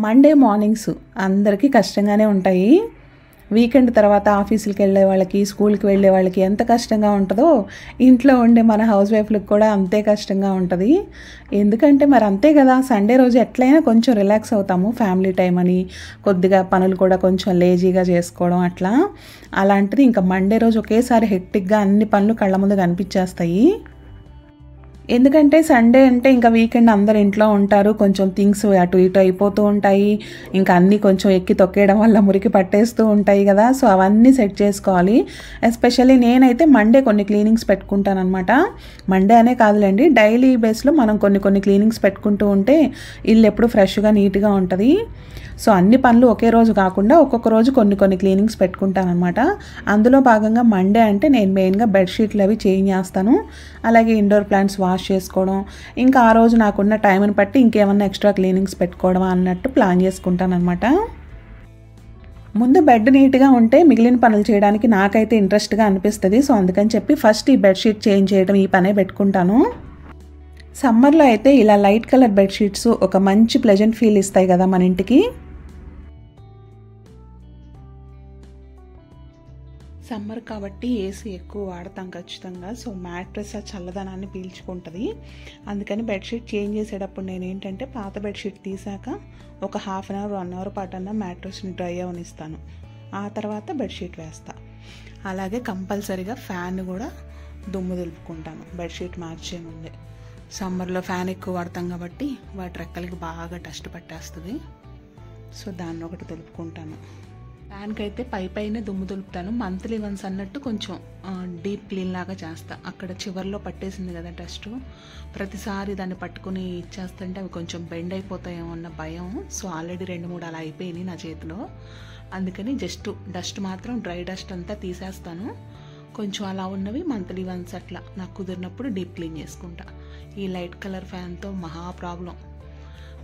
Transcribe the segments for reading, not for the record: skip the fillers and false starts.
Monday mornings అందరికీ కష్టంగానే ఉంటాయి. వీకెండ్ తర్వాత ఆఫీసులకి వెళ్ళే వాళ్ళకి, స్కూల్కి వెళ్ళే వాళ్ళకి ఎంత కష్టంగా ఉంటుందో ఇంట్లో ఉండే మన హౌస్ వైఫ్లకు కూడా అంతే కష్టంగా ఉంటుంది. ఎందుకంటే మరి అంతే కదా, సండే రోజు ఎట్లయినా కొంచెం రిలాక్స్ అవుతాము, ఫ్యామిలీ టైం అని కొద్దిగా పనులు కూడా కొంచెం లేజీగా చేసుకోవడం అట్లా. అలాంటిది ఇంకా మండే రోజు ఒకేసారి హెక్టిక్గా అన్ని పనులు కళ్ళ ముందు కనిపించేస్తాయి. ఎందుకంటే సండే అంటే ఇంకా వీకెండ్ అందరు ఇంట్లో ఉంటారు, కొంచెం థింగ్స్ అటు ఇటు అయిపోతూ ఉంటాయి, ఇంకా అన్నీ కొంచెం ఎక్కి తొక్కేయడం వల్ల మురికి పట్టేస్తూ ఉంటాయి కదా. సో అవన్నీ సెట్ చేసుకోవాలి. ఎస్పెషల్లీ నేనైతే మండే కొన్ని క్లీనింగ్స్ పెట్టుకుంటాను అనమాట. మండే అనే కాదులేండి, డైలీ బేస్లో మనం కొన్ని క్లీనింగ్స్ పెట్టుకుంటూ ఉంటే ఇల్లు ఎప్పుడు ఫ్రెష్గా నీట్గా ఉంటుంది. సో అన్ని పనులు ఒకే రోజు కాకుండా ఒక్కొక్క రోజు కొన్ని క్లీనింగ్స్ పెట్టుకుంటాను అనమాట. అందులో భాగంగా మండే అంటే నేను మెయిన్గా బెడ్షీట్లు అవి చేంజ్ చేస్తాను, అలాగే ఇండోర్ ప్లాంట్స్ వాష్ చేసుకోవడం, ఇంకా ఆ రోజు నాకున్న టైంని బట్టి ఇంకేమన్నా ఎక్స్ట్రా క్లీనింగ్స్ పెట్టుకోవడం అన్నట్టు ప్లాన్ చేసుకుంటాను అనమాట. ముందు బెడ్ నీట్గా ఉంటే మిగిలిన పనులు చేయడానికి నాకైతే ఇంట్రెస్ట్గా అనిపిస్తుంది. సో అందుకని చెప్పి ఫస్ట్ ఈ బెడ్షీట్ చేంజ్ చేయడం ఈ పనే పెట్టుకుంటాను. సమ్మర్లో అయితే ఇలా లైట్ కలర్ బెడ్షీట్స్ ఒక మంచి ప్లెజెంట్ ఫీల్ ఇస్తాయి కదా మన ఇంటికి. సమ్మర్ కాబట్టి ఏసీ ఎక్కువ వాడతాం ఖచ్చితంగా. సో మ్యాట్రెస్ ఆ చల్లదనాన్ని పీల్చుకుంటుంది. అందుకని బెడ్షీట్ చేంజ్ చేసేటప్పుడు నేను ఏంటంటే పాత బెడ్షీట్ తీసాక ఒక హాఫ్ అన్ అవర్ 1 అవర్ పాటన్నా మ్యాట్రెస్ని డ్రై అవనిస్తాను, ఆ తర్వాత బెడ్షీట్ వేస్తా. అలాగే కంపల్సరీగా ఫ్యాన్ కూడా దుమ్ము దులుపుకుంటాను బెడ్షీట్ మార్చే ముందే. సమ్మర్లో ఫ్యాన్ ఎక్కువ వాడతాం కాబట్టి వాటి రెక్కలకి బాగా డస్ట్ పట్టేస్తుంది. సో దాన్ని ఒకటి దులుపుకుంటాను. ఫ్యాన్కి అయితే పైనే దుమ్ము దులుపుతాను. మంత్లీ వన్స్ అన్నట్టు కొంచెం డీప్ క్లీన్ లాగా చేస్తా. అక్కడ చివర్లో పట్టేసింది కదా డస్ట్, ప్రతిసారి దాన్ని పట్టుకుని ఇచ్చేస్తుంటే అవి కొంచెం బెండ్ అయిపోతాయేమో అన్న భయం. సో ఆల్రెడీ 2-3 అలా అయిపోయినాయి నా చేతిలో. అందుకని జస్ట్ డస్ట్ మాత్రం డ్రై డస్ట్ అంతా తీసేస్తాను. కొంచెం అలా ఉన్నవి మంత్లీ వన్స్ అట్లా నాకు కుదిరినప్పుడు డీప్ క్లీన్ చేసుకుంటా. ఈ లైట్ కలర్ ఫ్యాన్తో మహా ప్రాబ్లం.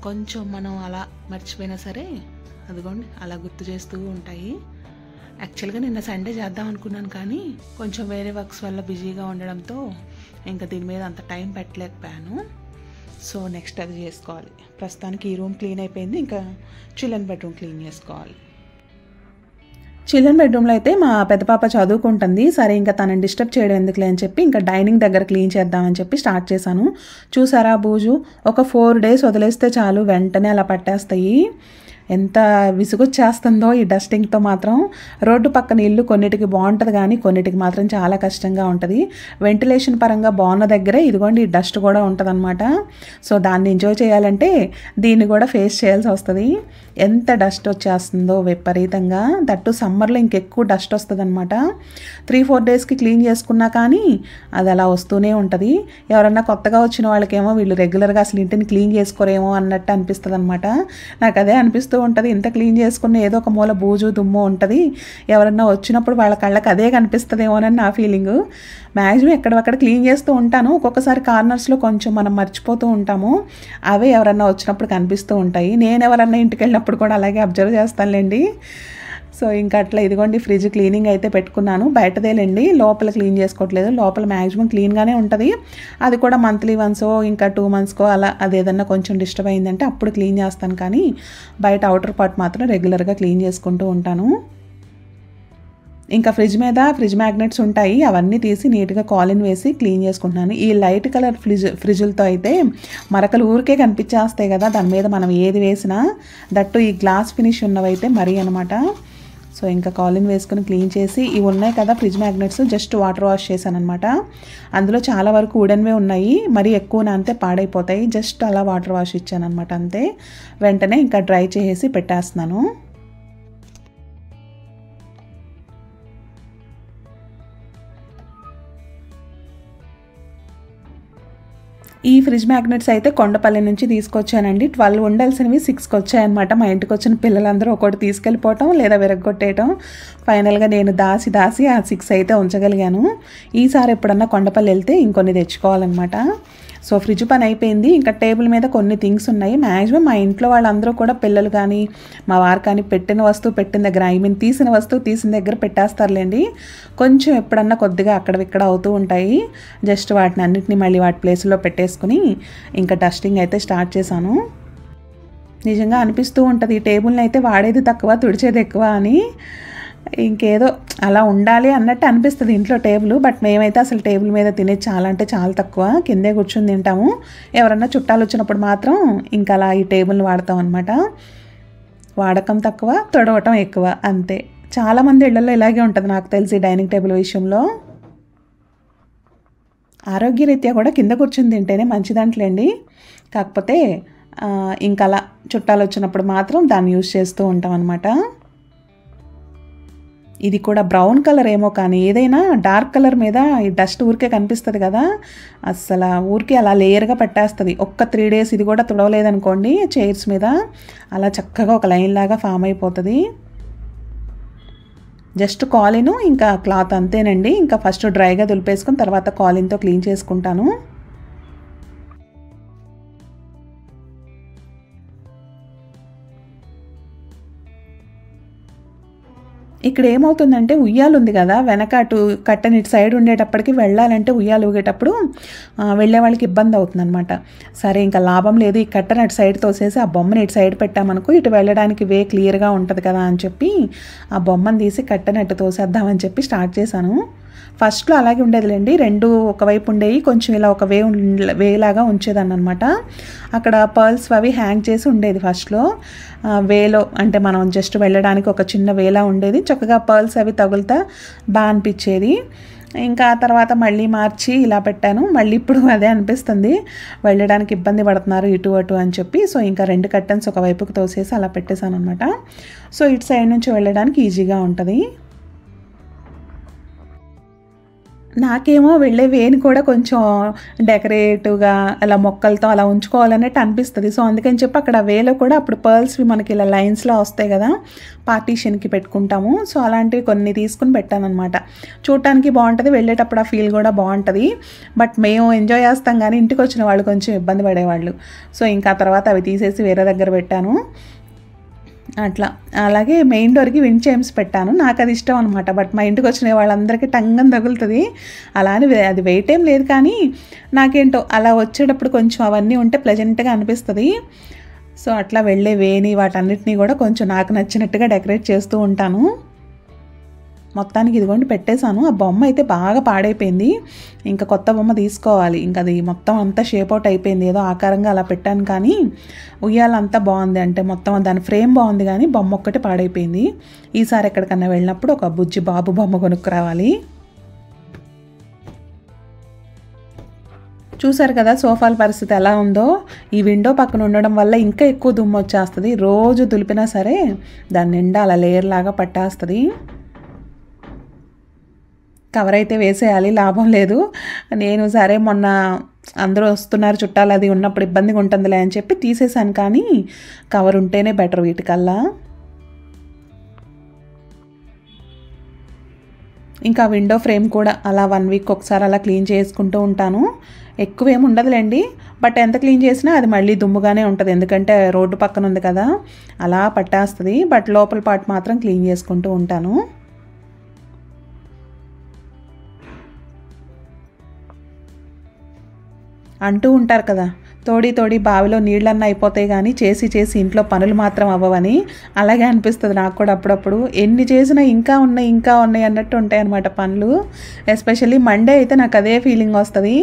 కొంచెం మనం అలా మర్చిపోయినా సరే అదిగోండి అలా గుర్తు చేస్తూ ఉంటాయి. యాక్చువల్గా నిన్న సండే చేద్దాం అనుకున్నాను, కానీ కొంచెం వేరే వర్క్స్ వల్ల బిజీగా ఉండడంతో ఇంకా దీని మీద అంత టైం పెట్టలేకపోయాను. సో నెక్స్ట్ అది చేసుకోవాలి. ప్రస్తుతానికి ఈ రూమ్ క్లీన్ అయిపోయింది, ఇంకా చిల్డ్రన్ బెడ్రూమ్ క్లీన్ చేసుకోవాలి. చిల్డ్రన్ బెడ్రూమ్లో అయితే మా పెద్ద పాప చదువుకుంటుంది. సరే ఇంకా తనని డిస్టర్బ్ చేయడం ఎందుకులే అని చెప్పి ఇంకా డైనింగ్ దగ్గర క్లీన్ చేద్దామని చెప్పి స్టార్ట్ చేశాను. చూసారా బూజు, ఒక 4 days వదిలేస్తే చాలు వెంటనే అలా పట్టేస్తాయి. ఎంత విసుగొచ్చేస్తుందో ఈ డస్టింగ్తో మాత్రం. రోడ్డు పక్కన ఇల్లు కొన్నిటికి బాగుంటుంది కానీ కొన్నిటికి మాత్రం చాలా కష్టంగా ఉంటుంది. వెంటిలేషన్ పరంగా బాగున్న దగ్గరే ఇదిగోండి ఈ డస్ట్ కూడా ఉంటుంది అనమాట. సో దాన్ని ఎంజాయ్ చేయాలంటే దీన్ని కూడా ఫేస్ చేయాల్సి వస్తుంది. ఎంత డస్ట్ వచ్చేస్తుందో విపరీతంగా. దట్టు సమ్మర్లో ఇంకెక్కువ డస్ట్ వస్తుంది అనమాట. 3-4 daysకి క్లీన్ చేసుకున్నా కానీ అది అలా వస్తూనే ఉంటుంది. ఎవరన్నా కొత్తగా వచ్చిన వాళ్ళకేమో వీళ్ళు రెగ్యులర్గా అసలు ఇంటిని క్లీన్ చేసుకోరేమో అన్నట్టు అనిపిస్తుంది అనమాట. నాకు అదే అనిపిస్తూ ఉంటుంది. ఇంత క్లీన్ చేసుకున్న ఏదో ఒక మూల బూజు దుమ్ము ఉంటుంది, ఎవరన్నా వచ్చినప్పుడు వాళ్ళ కళ్ళకి అదే కనిపిస్తుందేమోనని నా ఫీలింగు. మ్యాక్సిమం ఎక్కడక్కడ క్లీన్ చేస్తూ ఉంటాను. ఒక్కొక్కసారి కార్నర్స్లో కొంచెం మనం మర్చిపోతూ ఉంటాము, అవే ఎవరన్నా వచ్చినప్పుడు కనిపిస్తూ ఉంటాయి. నేను ఎవరన్నా ఇంటికి వెళ్ళినప్పుడు కూడా అలాగే అబ్జర్వ్ చేస్తానులేండి. సో ఇంకా అట్లా ఇదిగోండి ఫ్రిడ్జ్ క్లీనింగ్ అయితే పెట్టుకున్నాను. బయటదేలేండి, లోపల క్లీన్ చేసుకోవట్లేదు. లోపల మ్యాక్సిమం క్లీన్గానే ఉంటుంది. అది కూడా మంత్లీ వన్సో ఇంకా 2 monthsకో అలా అది ఏదన్నా కొంచెం డిస్టర్బ్ అయిందంటే అప్పుడు క్లీన్ చేస్తాను, కానీ బయట అవుటర్ పార్ట్ మాత్రం రెగ్యులర్గా క్లీన్ చేసుకుంటూ ఉంటాను. ఇంకా ఫ్రిడ్జ్ మీద ఫ్రిడ్జ్ మ్యాగ్నెట్స్ ఉంటాయి, అవన్నీ తీసి నీట్గా కాలిన్ వేసి క్లీన్ చేసుకుంటున్నాను. ఈ లైట్ కలర్ ఫ్రిడ్జ్లతో అయితే మరకలు ఊరికే కనిపించేస్తాయి కదా దాని మీద మనం ఏది వేసినా. దట్టు ఈ గ్లాస్ ఫినిష్ ఉన్నవైతే మరీ అనమాట. సో ఇంకా కాలిన్ వేసుకుని క్లీన్ చేసి, ఇవి ఉన్నాయి కదా fridge magnets, just water wash చేశాను అనమాట. అందులో చాలా వరకు వుడెన్వే ఉన్నాయి, మరీ ఎక్కువ అంతే పాడైపోతాయి. జస్ట్ అలా వాటర్ వాష్ ఇచ్చాను అనమాట అంతే. వెంటనే ఇంకా డ్రై చేసి పెట్టేస్తున్నాను. ఈ ఫ్రిడ్జ్ మ్యాగ్నెట్స్ అయితే కొండపల్లి నుంచి తీసుకొచ్చానండి. 12 ఉండాల్సినవి 6కి వచ్చాయన్నమాట. మా ఇంటికి వచ్చిన పిల్లలందరూ ఒకటి తీసుకెళ్ళిపోవటం లేదా విరగొట్టేయటం. ఫైనల్గా నేను దాసి ఆ 6 అయితే ఉంచగలిగాను. ఈసారి ఎప్పుడన్నా కొండపల్లి వెళ్తే ఇంకొన్ని తెచ్చుకోవాలన్నమాట. సో ఫ్రిడ్జ్ పని అయిపోయింది. ఇంకా టేబుల్ మీద కొన్ని థింగ్స్ ఉన్నాయి. మ్యాక్సిమం మా ఇంట్లో వాళ్ళందరూ కూడా పిల్లలు కానీ మా వారు కానీ పెట్టిన వస్తువు పెట్టిన దగ్గర, తీసిన వస్తువు తీసిన దగ్గర పెట్టేస్తారులేండి. కొంచెం ఎప్పుడన్నా కొద్దిగా అక్కడవిక్కడ అవుతూ ఉంటాయి. జస్ట్ వాటిని అన్నిటిని మళ్ళీ వాటి ప్లేస్లో పెట్టేసుకుని ఇంకా డస్టింగ్ అయితే స్టార్ట్ చేశాను. నిజంగా అనిపిస్తూ ఉంటుంది ఈ టేబుల్ని అయితే వాడేది తక్కువ తుడిచేది ఎక్కువ అని. ఇంకేదో అలా ఉండాలి అన్నట్టు అనిపిస్తుంది ఇంట్లో టేబుల్. బట్ మేమైతే అసలు టేబుల్ మీద తినేది చాలా అంటే చాలా తక్కువ, కిందే కూర్చొని తింటాము. ఎవరన్నా చుట్టాలు వచ్చినప్పుడు మాత్రం ఇంకా అలా ఈ టేబుల్ని వాడతాం అనమాట. వాడకం తక్కువ, తొడవటం ఎక్కువ అంతే. చాలామంది ఇళ్లలో ఇలాగే ఉంటుంది నాకు తెలిసి డైనింగ్ టేబుల్ విషయంలో. ఆరోగ్యరీత్యా కూడా కింద కూర్చొని తింటేనే మంచిదంటలేండి. కాకపోతే ఇంకా అలా చుట్టాలు వచ్చినప్పుడు మాత్రం దాన్ని యూజ్ చేస్తూ ఉంటాం అనమాట. ఇది కూడా బ్రౌన్ కలర్ ఏమో కానీ ఏదైనా డార్క్ కలర్ మీద ఈ డస్ట్ ఊరికే కనిపిస్తుంది కదా, అస్సలు ఊరికే అలా లేయర్గా పట్టేస్తుంది. ఒక్క 3 days ఇది కూడా తుడవలేదనుకోండి చైర్స్ మీద, అలా చక్కగా ఒక లైన్ లాగా ఫామ్ అయిపోతుంది. జస్ట్ కాలిను ఇంకా క్లాత్ అంతేనండి. ఇంకా ఫస్ట్ డ్రైగా దులిపేసుకుని తర్వాత కాలిన్తో క్లీన్ చేసుకుంటాను. ఇక్కడ ఏమవుతుందంటే ఉయ్యాలు ఉంది కదా, వెనక అటు కట్టని ఇటు సైడ్ ఉండేటప్పటికి వెళ్ళాలంటే ఉయ్యాలు ఊగేటప్పుడు వెళ్ళే వాళ్ళకి ఇబ్బంది అవుతుంది అనమాట. సరే ఇంకా లాభం లేదు, ఈ కట్టని అటు సైడ్ తోసేసి ఆ బొమ్మని ఇటు సైడ్ పెట్టామనుకో ఇటు వెళ్ళడానికి వే క్లియర్గా ఉంటుంది కదా అని చెప్పి ఆ బొమ్మను తీసి కట్టని అటు తోసేద్దామని చెప్పి స్టార్ట్ చేశాను. ఫస్ట్లో అలాగే ఉండేదిలేండి, 2 ఒకవైపు ఉండేవి, కొంచెం ఇలా ఒక వేలాగా ఉంచేదాన్ని అనమాట. అక్కడ పర్ల్స్ అవి హ్యాంగ్ చేసి ఉండేది ఫస్ట్లో. వేలో అంటే మనం జస్ట్ వెళ్ళడానికి ఒక చిన్న వేలా ఉండేది, చక్కగా పర్ల్స్ అవి తగులుతా బాగా అనిపించేది. ఇంకా ఆ తర్వాత మళ్ళీ మార్చి ఇలా పెట్టాను. మళ్ళీ ఇప్పుడు అదే అనిపిస్తుంది, వెళ్ళడానికి ఇబ్బంది పడుతున్నారు ఇటు అటు అని చెప్పి. సో ఇంకా 2 కర్టన్స్ ఒకవైపుకి తోసేసి అలా పెట్టేశాను అనమాట. సో ఇటు సైడ్ నుంచి వెళ్ళడానికి ఈజీగా ఉంటుంది. నాకేమో వెళ్ళే వేని కూడా కొంచెం డెకరేటివ్గా అలా మొక్కలతో అలా ఉంచుకోవాలన్నట్టు అనిపిస్తుంది. సో అందుకని చెప్పి అక్కడ వేలో కూడా అప్పుడు పర్ల్స్వి మనకి ఇలా లైన్స్లో వస్తాయి కదా, పార్టీషన్కి పెట్టుకుంటాము. సో అలాంటివి కొన్ని తీసుకుని పెట్టాను అనమాట. చూడటానికి బాగుంటుంది, వెళ్ళేటప్పుడు ఆ ఫీల్ కూడా బాగుంటుంది. బట్ మేము ఎంజాయ్ చేస్తాం కానీ ఇంటికి వచ్చిన వాళ్ళు కొంచెం ఇబ్బంది పడేవాళ్ళు. సో ఇంకా తర్వాత అవి తీసేసి వేరే దగ్గర పెట్టాను అట్లా. అలాగే మెయిన్ డోర్కి విండ్ చైమ్స్ పెట్టాను, నాకు అది ఇష్టం అనమాట. బట్ మా ఇంటికి వచ్చిన వాళ్ళందరికీ టంగని తగులుతుంది. అలా అని అది వెయిట్ ఏం లేదు కానీ నాకేంటో అలా వచ్చేటప్పుడు కొంచెం అవన్నీ ఉంటే ప్లెజెంట్గా అనిపిస్తుంది. సో అట్లా వెళ్ళే వేని వాటన్నిటినీ కూడా కొంచెం నాకు నచ్చినట్టుగా డెకరేట్ చేస్తూ ఉంటాను. మొత్తానికి ఇదిగోండి పెట్టేశాను. ఆ బొమ్మ అయితే బాగా పాడైపోయింది, ఇంకా కొత్త బొమ్మ తీసుకోవాలి. ఇంకా అది మొత్తం అంతా షేప్ అవుట్ అయిపోయింది, ఏదో ఆకారంగా అలా పెట్టాను కానీ ఉయ్యాలంతా బాగుంది, అంటే మొత్తం దాని ఫ్రేమ్ బాగుంది కానీ బొమ్మ ఒక్కటి పాడైపోయింది. ఈసారి ఎక్కడికన్నా వెళ్ళినప్పుడు ఒక బుజ్జి బాబు బొమ్మ కొనుక్కురావాలి. చూసారు కదా సోఫాల పరిస్థితి ఎలా ఉందో. ఈ విండో పక్కన ఉండడం వల్ల ఇంకా ఎక్కువ దుమ్ము వచ్చేస్తుంది. రోజు దులిపినా సరే దాని నిండా అలా లేయర్ లాగా పట్టేస్తుంది. కవర్ అయితే వేసేయాలి, లాభం లేదు. నేను సరే మొన్న అందరూ వస్తున్నారు చుట్టాలు అది ఉన్నప్పుడు ఇబ్బందిగా ఉంటుందిలే అని చెప్పి తీసేసాను, కానీ కవర్ ఉంటేనే బెటర్ వీటికల్లా. ఇంకా విండో ఫ్రేమ్ కూడా అలా 1 week ఒకసారి అలా క్లీన్ చేసుకుంటూ ఉంటాను. ఎక్కువ ఏమి ఉండదులేండి, బట్ ఎంత క్లీన్ చేసినా అది మళ్ళీ దుమ్ముగానే ఉంటుంది, ఎందుకంటే రోడ్డు పక్కన ఉంది కదా అలా పట్టేస్తుంది. బట్ లోపల పార్ట్ మాత్రం క్లీన్ చేసుకుంటూ ఉంటాను. అంటూ ఉంటారు కదా, తోడి బావిలో నీళ్ళన్నా అయిపోతాయి కానీ చేసి చేసి ఇంట్లో పనులు మాత్రం అవ్వవని. అలాగే అనిపిస్తుంది నాకు కూడా అప్పుడప్పుడు. ఎన్ని చేసినా ఇంకా ఉన్నాయి అన్నట్టు ఉంటాయి అన్నమాట పనులు. ఎస్పెషల్లీ మండే అయితే నాకు అదే ఫీలింగ్ వస్తుంది,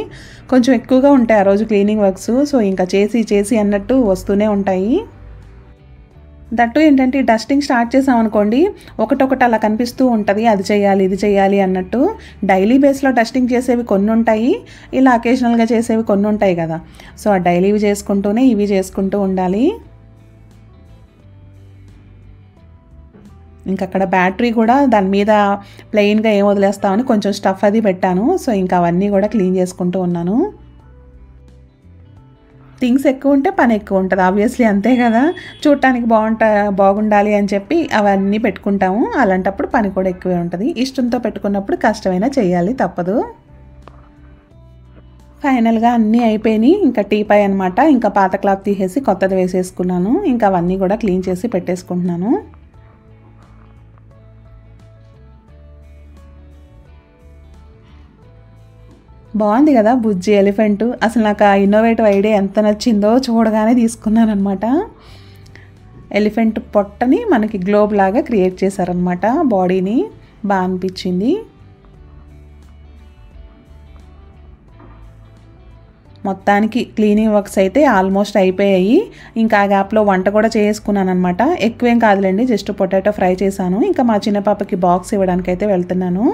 కొంచెం ఎక్కువగా ఉంటాయి ఆ రోజు క్లీనింగ్ వర్క్స్. సో ఇంకా చేసి అన్నట్టు వస్తూనే ఉంటాయి. దట్టు ఏంటంటే డస్టింగ్ స్టార్ట్ చేసామనుకోండి ఒకటొకటి అలా కనిపిస్తూ ఉంటుంది, అది చేయాలి ఇది చేయాలి అన్నట్టు. డైలీ బేస్లో డస్టింగ్ చేసేవి కొన్ని ఉంటాయి, ఇలా అకేషనల్గా చేసేవి కొన్ని ఉంటాయి కదా. సో ఆ డైలీవి చేసుకుంటూనే ఇవి చేసుకుంటూ ఉండాలి. ఇంకక్కడ బ్యాటరీ కూడా దాని మీద ప్లెయిన్గా ఏం వదిలేస్తామని కొంచెం స్టఫ్ అది పెట్టాను. సో ఇంకా అవన్నీ కూడా క్లీన్ చేసుకుంటూ ఉన్నాను. థింగ్స్ ఎక్కువ ఉంటే పని ఎక్కువ ఉంటుంది, ఆబ్వియస్లీ అంతే కదా. చూడటానికి బాగుండాలి అని చెప్పి అవన్నీ పెట్టుకుంటాము, అలాంటప్పుడు పని కూడా ఎక్కువే ఉంటుంది. ఇష్టంతో పెట్టుకున్నప్పుడు కష్టమైనా చేయాలి, తప్పదు. ఫైనల్గా అన్నీ అయిపోయినాయి. ఇంకా టీపాయ్ అనమాట, ఇంకా పాత క్లాత్ తీసేసి కొత్తది వేసేసుకున్నాను. ఇంకా అవన్నీ కూడా క్లీన్ చేసి పెట్టేసుకుంటున్నాను. బాగుంది కదా బుజ్జి ఎలిఫెంట్. అసలు నాకు ఆ ఇన్నోవేటివ్ ఐడియా ఎంత నచ్చిందో చూడగానే తీసుకున్నాను అనమాట. ఎలిఫెంట్ పొట్టని మనకి గ్లోబ్ లాగా క్రియేట్ చేశారనమాట. బాడీని బాగా అనిపించింది. మొత్తానికి క్లీనింగ్ వర్క్స్ అయితే ఆల్మోస్ట్ అయిపోయాయి. ఇంకా ఆ గ్యాప్లో వంట కూడా చేసుకున్నాను అనమాట. ఎక్కువేం కాదులేండి, జస్ట్ పొటాటో ఫ్రై చేశాను. ఇంకా మా చిన్న పాపకి బాక్స్ ఇవ్వడానికి అయితే వెళ్తున్నాను.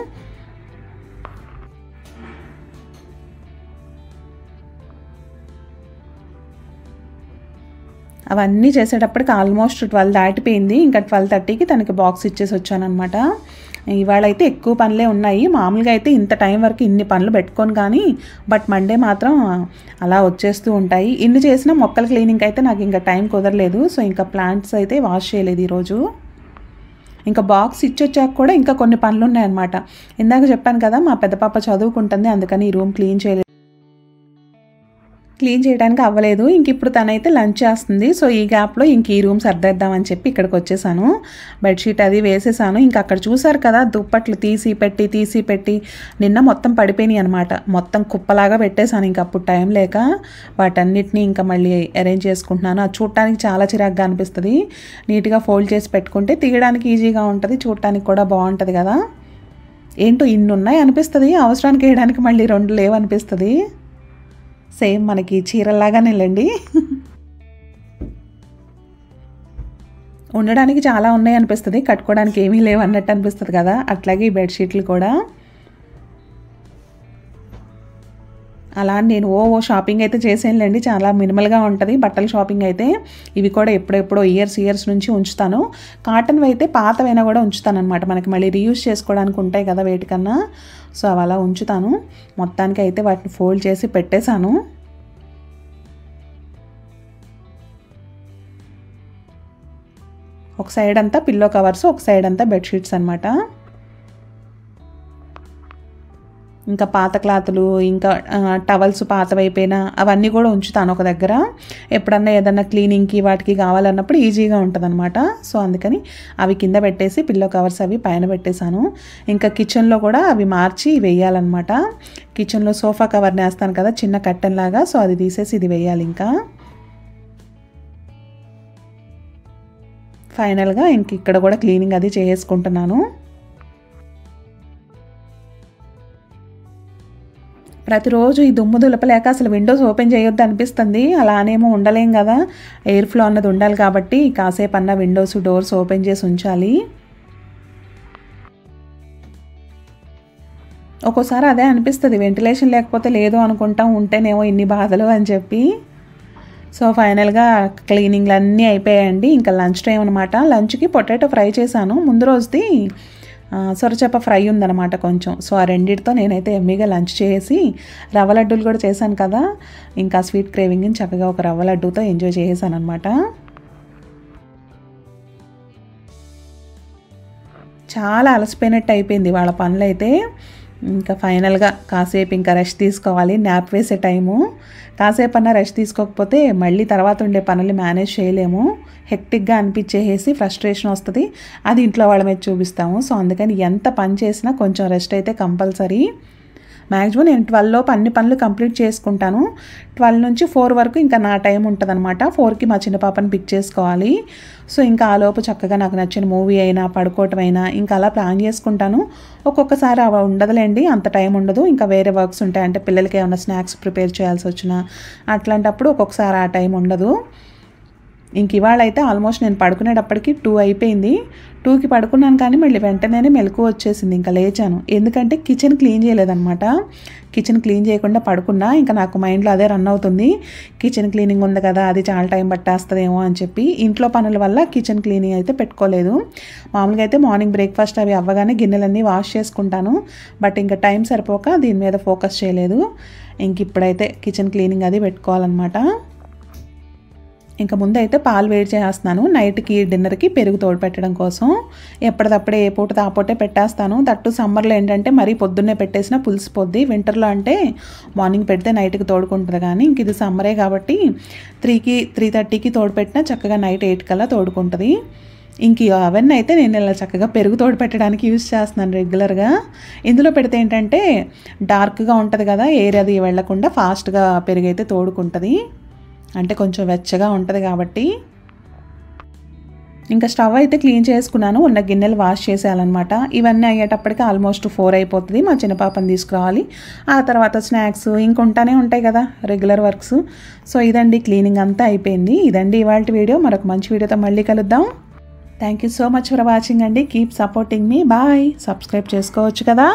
అవన్నీ చేసేటప్పటికి ఆల్మోస్ట్ 12 దాటిపోయింది. ఇంకా 12:30కి తనకి బాక్స్ ఇచ్చేసి వచ్చానమాట. ఇవాళ అయితే ఎక్కువ పనులే ఉన్నాయి. మామూలుగా అయితే ఇంత టైం వరకు ఇన్ని పనులు పెట్టుకోను కానీ బట్ మండే మాత్రం అలా వచ్చేస్తూ ఉంటాయి. ఇన్ని చేసిన మొక్కల క్లీనింగ్ అయితే నాకు ఇంకా టైం కుదరలేదు. సో ఇంకా ప్లాంట్స్ అయితే వాష్ చేయలేదు ఈరోజు. ఇంకా బాక్స్ ఇచ్చొచ్చాక కూడా ఇంకా కొన్ని పనులు ఉన్నాయన్నమాట. ఇందాక చెప్పాను కదా మా పెద్ద పాప చదువుకుంటుంది, అందుకని ఈ రూమ్ క్లీన్ చేయడానికి అవ్వలేదు. ఇంక ఇప్పుడు తనైతే లంచ్ చేస్తుంది. సో ఈ గ్యాప్లో ఇంక ఈ రూమ్ సర్దేద్దామని చెప్పి ఇక్కడికి వచ్చేసాను. బెడ్షీట్ అది వేసేసాను. ఇంకా అక్కడ చూసారు కదా దుప్పట్లు తీసి పెట్టి నిన్న మొత్తం పడిపోయినాయి అనమాట. మొత్తం కుప్పలాగా పెట్టేశాను. ఇంక అప్పుడు టైం లేక వాటన్నిటిని ఇంకా మళ్ళీ అరేంజ్ చేసుకుంటున్నాను. అది చూడటానికి చాలా చిరాగ్గా అనిపిస్తుంది. నీట్గా ఫోల్డ్ చేసి పెట్టుకుంటే తీయడానికి ఈజీగా ఉంటుంది, చూడటానికి కూడా బాగుంటుంది కదా. ఏంటో ఇన్ని ఉన్నాయి అనిపిస్తుంది, అవసరానికి వేయడానికి మళ్ళీ 2 లేవు అనిపిస్తుంది. సేమ్ మనకి చీరలాగానే లేండి. ఉండడానికి చాలా ఉన్నాయి అనిపిస్తుంది, కట్టుకోవడానికి ఏమీ లేవు అన్నట్టు అనిపిస్తుంది కదా. అట్లాగే ఈ బెడ్షీట్లు కూడా అలా నేను షాపింగ్ అయితే చేసేయండి. చాలా మినిమల్గా ఉంటుంది బట్టల షాపింగ్ అయితే. ఇవి కూడా ఎప్పుడెప్పుడో ఇయర్స్ నుంచి ఉంచుతాను. కాటన్వి అయితే పాతవైనా కూడా ఉంచుతాను అనమాట. మనకి మళ్ళీ రీయూజ్ చేసుకోవడానికి ఉంటాయి కదా వేటికన్నా. సో అవి అలా ఉంచుతాను. మొత్తానికి అయితే వాటిని ఫోల్డ్ చేసి పెట్టేశాను. ఒక సైడ్ అంతా పిల్లో కవర్స్, ఒక సైడ్ అంతా బెడ్షీట్స్ అనమాట. ఇంకా పాత క్లాతులు, ఇంకా టవల్స్ పాతవైపోయినా అవన్నీ కూడా ఉంచుతాను ఒక దగ్గర. ఎప్పుడన్నా ఏదన్నా క్లీనింగ్కి వాటికి కావాలన్నప్పుడు ఈజీగా ఉంటుంది అనమాట. సో అందుకని అవి కింద పెట్టేసి పిల్లో కవర్స్ అవి పైన పెట్టేశాను. ఇంకా కిచెన్లో కూడా అవి మార్చి వేయాలన్నమాట. కిచెన్లో సోఫా కవర్ని వేస్తాను కదా చిన్న కర్టెన్ లాగా, సో అది తీసేసి ఇది వేయాలి. ఇంకా ఫైనల్గా ఇంక ఇక్కడ కూడా క్లీనింగ్ అది చేసుకుంటున్నాను. ప్రతిరోజు ఈ దుమ్ము దులపలేక అసలు విండోస్ ఓపెన్ చేయొద్దు అనిపిస్తుంది. అలానేమో ఉండలేం కదా, ఎయిర్ ఫ్లో అన్నది ఉండాలి కాబట్టి కాసేపు అన్న విండోస్ డోర్స్ ఓపెన్ చేసి ఉంచాలి. ఒక్కోసారి అదే అనిపిస్తుంది, వెంటిలేషన్ లేకపోతే లేదు అనుకుంటాం, ఉంటేనేమో ఇన్ని బాధలు అని చెప్పి. సో ఫైనల్గా క్లీనింగ్లు అన్నీ అయిపోయాయండి. ఇంకా లంచ్ టైం అనమాట. లంచ్కి పొటాటో ఫ్రై చేశాను. ముందు రోజుది సొరచేప ఫ్రై ఉందన్నమాట కొంచెం. సో ఆ రెండింటితో నేనైతే ఎమ్మీగా లంచ్ చేసి రవ్వ లడ్డూలు కూడా చేశాను కదా, ఇంకా స్వీట్ క్రేవింగ్ని చక్కగా ఒక రవ్వ లడ్డూతో ఎంజాయ్ చేసేసాను అనమాట. చాలా అలసిపోయినట్టు అయిపోయింది వాళ్ళ పనులైతే. ఇంకా ఫైనల్గా కాసేపు ఇంకా రెస్ట్ తీసుకోవాలి, న్యాప్ వేసే టైము. కాసేపు అన్నా రెస్ట్ తీసుకోకపోతే మళ్ళీ తర్వాత ఉండే పనులు మేనేజ్ చేయలేము. హెక్టిక్గా అనిపించేసి ఫ్రస్ట్రేషన్ వస్తుంది, అది ఇంట్లో వాళ్ళ మీద చూపిస్తాము. సో అందుకని ఎంత పని చేసినా కొంచెం రెస్ట్ అయితే కంపల్సరీ. మ్యాక్సిమం నేను 12 లోపు అన్ని పనులు కంప్లీట్ చేసుకుంటాను. 12 నుంచి 4 వరకు ఇంకా నా టైం ఉంటుంది అనమాట. 4కి మా చిన్న పాపని పిక్ చేసుకోవాలి. సో ఇంకా ఆ లోపు చక్కగా నాకు నచ్చిన మూవీ అయినా పడుకోవటం అయినా ఇంకా అలా ప్లాన్ చేసుకుంటాను. ఒక్కొక్కసారి అవి ఉండదులేండి, అంత టైం ఉండదు. ఇంకా వేరే వర్క్స్ ఉంటాయి, అంటే పిల్లలకి ఏమైనా స్నాక్స్ ప్రిపేర్ చేయాల్సి వచ్చినా అట్లాంటప్పుడు ఒక్కొక్కసారి ఆ టైం ఉండదు. ఇంక ఇవాళ అయితే ఆల్మోస్ట్ నేను పడుకునేటప్పటికి 2 అయిపోయింది. 2కి పడుకున్నాను కానీ మళ్ళీ వెంటనే మెలకువ వచ్చేసింది. ఇంకా లేచాను, ఎందుకంటే కిచెన్ క్లీన్ చేయలేదన్నమాట. కిచెన్ క్లీన్ చేయకుండా పడుకున్నా. ఇంకా నాకు మైండ్లో అదే రన్ అవుతుంది, కిచెన్ క్లీనింగ్ ఉంది కదా, అది చాలా టైం పట్టేస్తుందేమో అని చెప్పి. ఇంట్లో పనుల వల్ల కిచెన్ క్లీనింగ్ అయితే పెట్టుకోలేదు. మామూలుగా అయితే మార్నింగ్ బ్రేక్ఫాస్ట్ అవి అవ్వగానే గిన్నెలన్నీ వాష్ చేసుకుంటాను. బట్ ఇంకా టైం సరిపోక దీని మీద ఫోకస్ చేయలేదు. ఇంక ఇప్పుడైతే కిచెన్ క్లీనింగ్ అది పెట్టుకోవాలన్నమాట. ఇంకా ముందైతే పాలు వేడి చేస్తున్నాను, నైట్కి డిన్నర్కి పెరుగు తోడు పెట్టడం కోసం. ఎప్పటిదప్పుడే ఏ పూట ఆ పూటే పెట్టేస్తాను. దట్టు సమ్మర్లో ఏంటంటే మరీ పొద్దున్నే పెట్టేసిన పులిసిపోద్ది. వింటర్లో అంటే మార్నింగ్ పెడితే నైట్కి తోడుకుంటుంది. కానీ ఇంక ఇది సమ్మరే కాబట్టి 3:30కి తోడు పెట్టినా చక్కగా నైట్ 8 కల్లా తోడుకుంటుంది. ఇంక అవన్నీ అయితే నేను ఇలా చక్కగా పెరుగు తోడు పెట్టడానికి యూజ్ చేస్తున్నాను రెగ్యులర్గా. ఇందులో పెడితే ఏంటంటే డార్క్గా ఉంటుంది కదా, ఎయిర్ అది వెళ్లకుండా ఫాస్ట్గా పెరుగు అయితే తోడుకుంటుంది, అంటే కొంచెం వెచ్చగా ఉంటుంది కాబట్టి. ఇంకా స్టవ్ అయితే క్లీన్ చేసుకున్నాను, ఉన్న గిన్నెలు వాష్ చేసేయాలన్నమాట. ఇవన్నీ అయ్యేటప్పటికి ఆల్మోస్ట్ 4 అయిపోతుంది. మా చిన్న పాపని తీసుకురావాలి, ఆ తర్వాత స్నాక్స్ ఇంకొంటానే ఉంటాయి కదా రెగ్యులర్ వర్క్స్. సో ఇదండి, క్లీనింగ్ అంతా అయిపోయింది. ఇదండి ఇవాళ వీడియో. మరొక మంచి వీడియోతో మళ్ళీ కలుద్దాం. Thank you so much for watching అండి. కీప్ సపోర్టింగ్ మీ. బాయ్. సబ్స్క్రైబ్ చేసుకోవచ్చు కదా.